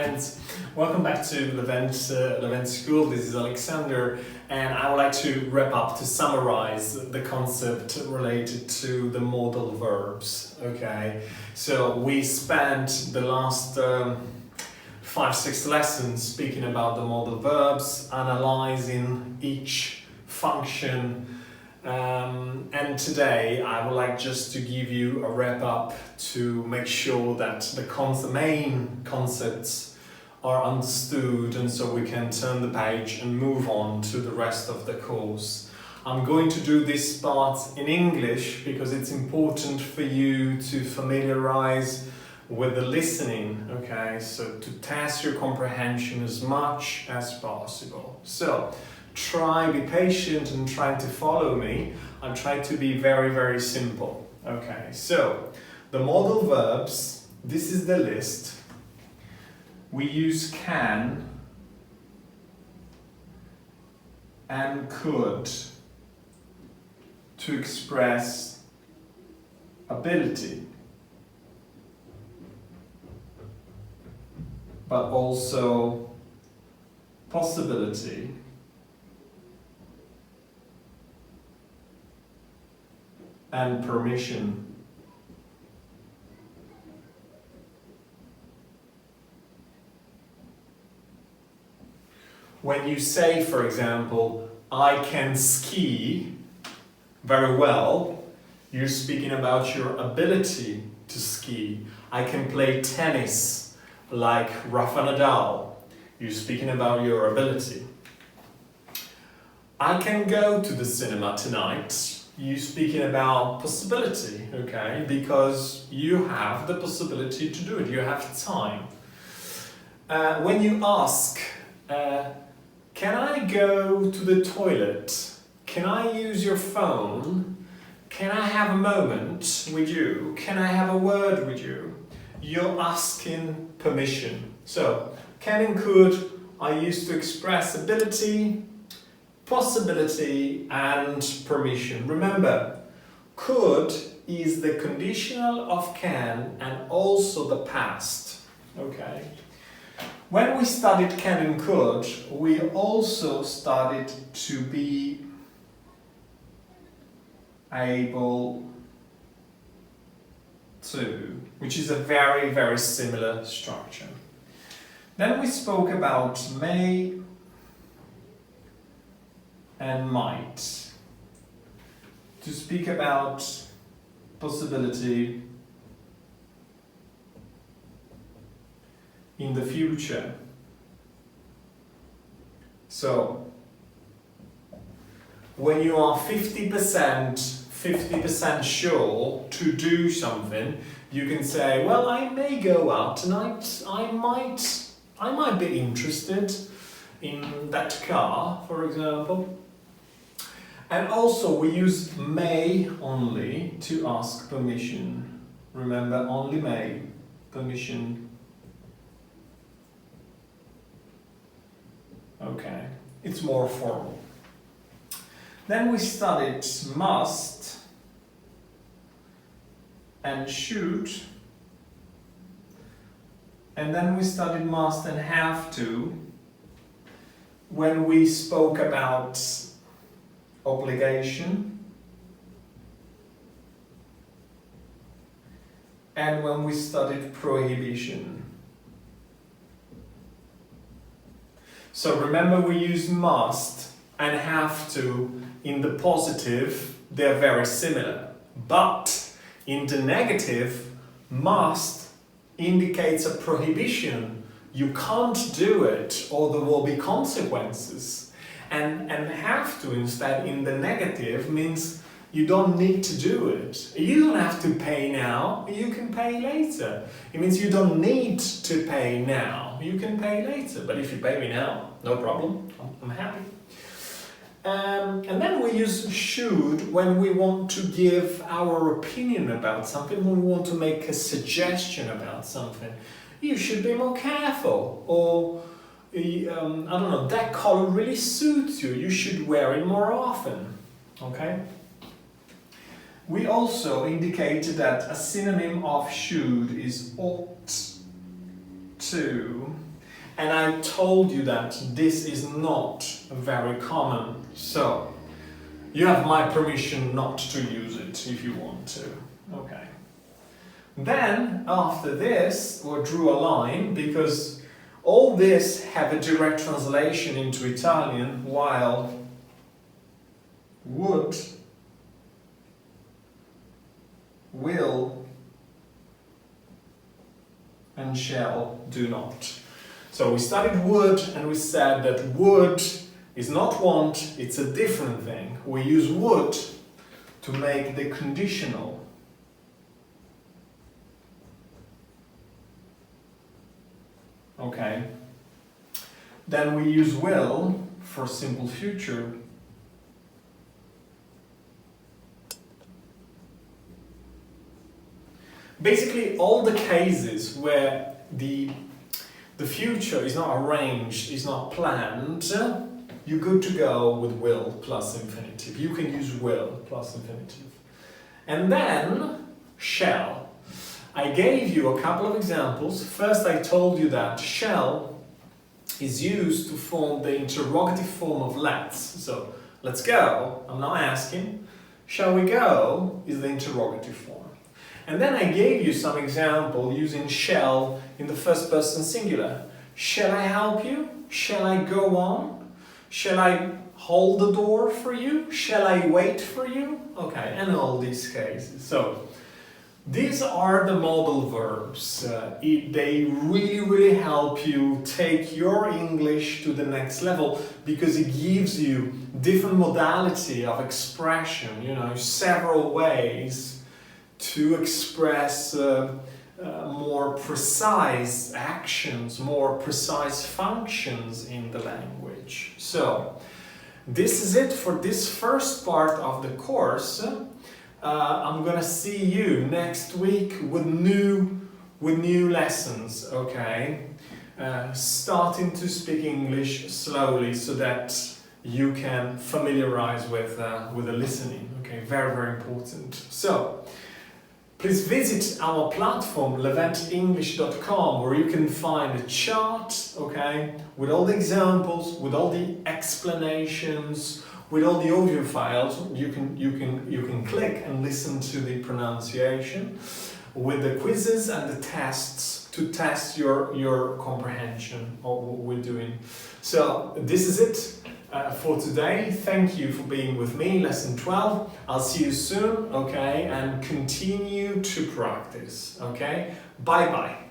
friends, welcome back to Levent School. This is Alexander, and I would like to wrap up to summarize the concept related to the modal verbs. Okay, so we spent the last 5-6 lessons speaking about the modal verbs, analyzing each function. And today I would like just to give you a wrap up to make sure that the main concepts are understood, and so we can turn the page and move on to the rest of the course. I'm going to do this part in English because it's important for you to familiarize with the listening, okay? So to test your comprehension as much as possible. So try, be patient and try to follow me. I'm trying to be very, very simple. Okay, so the modal verbs, this is the list. We use can and could to express ability, but also possibility, and permission. When you say, for example, I can ski very well, you're speaking about your ability to ski. I can play tennis like Rafa Nadal. You're speaking about your ability. I can go to the cinema tonight. You're speaking about possibility, okay? Because you have the possibility to do it. You have time. When you ask, can I go to the toilet? Can I use your phone? Can I have a moment with you? Can I have a word with you? You're asking permission. So, can and could are used to express ability, possibility and permission. Remember, could is the conditional of can and also the past. Okay. When we studied can and could, we also studied to be able to, which is a very, very similar structure. Then we spoke about may and might to speak about possibility in the future. So when you are 50% sure to do something, you can say, well, I may go out tonight. I might be interested in that car, for example. And also we use may only to ask permission. Remember, only may, permission. Okay, it's more formal. Then we studied must and should. And then we studied must and have to when we spoke about obligation and when we studied prohibition. So remember, we use must and have to in the positive, they're very similar. But in the negative, must indicates a prohibition. You can't do it or there will be consequences. And have to instead in the negative means you don't need to do it. You don't have to pay now, you can pay later. It means you don't need to pay now, you can pay later. But if you pay me now, no problem, I'm happy. And then we use should when we want to give our opinion about something, when we want to make a suggestion about something. You should be more careful, or I don't know, that color really suits you, you should wear it more often. Okay? We also indicated that a synonym of should is ought to, And I told you that this is not very common, so you have my permission not to use it if you want to. Okay. Then, after this, we drew a line, because all this have a direct translation into Italian, while would, will, and shall do not. So we studied would, and we said that would is not want, it's a different thing. We use would to make the conditional. Okay. Then we use will for simple future. Basically, all the cases where the future is not arranged, is not planned, you're good to go with will plus infinitive. You can use will plus infinitive. And then, shall. I gave you a couple of examples. First, I told you that shall is used to form the interrogative form of let's. So, let's go. I'm not asking. Shall we go is the interrogative form. And then I gave you some example using shall in the first person singular. Shall I help you? Shall I go on? Shall I hold the door for you? Shall I wait for you? Okay, and all these cases. So, these are the modal verbs. They really help you take your English to the next level, because it gives you different modality of expression, several ways to express more precise actions, more precise functions in the language. So, this is it for this first part of the course. I'm gonna see you next week with new lessons, okay? Starting to speak English slowly so that you can familiarize with the listening, okay? Very important. So, please visit our platform, leventenglish.com, where you can find a chart, okay, with all the examples, with all the explanations, with all the audio files. You can click and listen to the pronunciation, with the quizzes and the tests to test your comprehension of what we're doing. So this is it. For today. Thank you for being with me, lesson 12. I'll see you soon, okay, and continue to practice, okay? Bye-bye.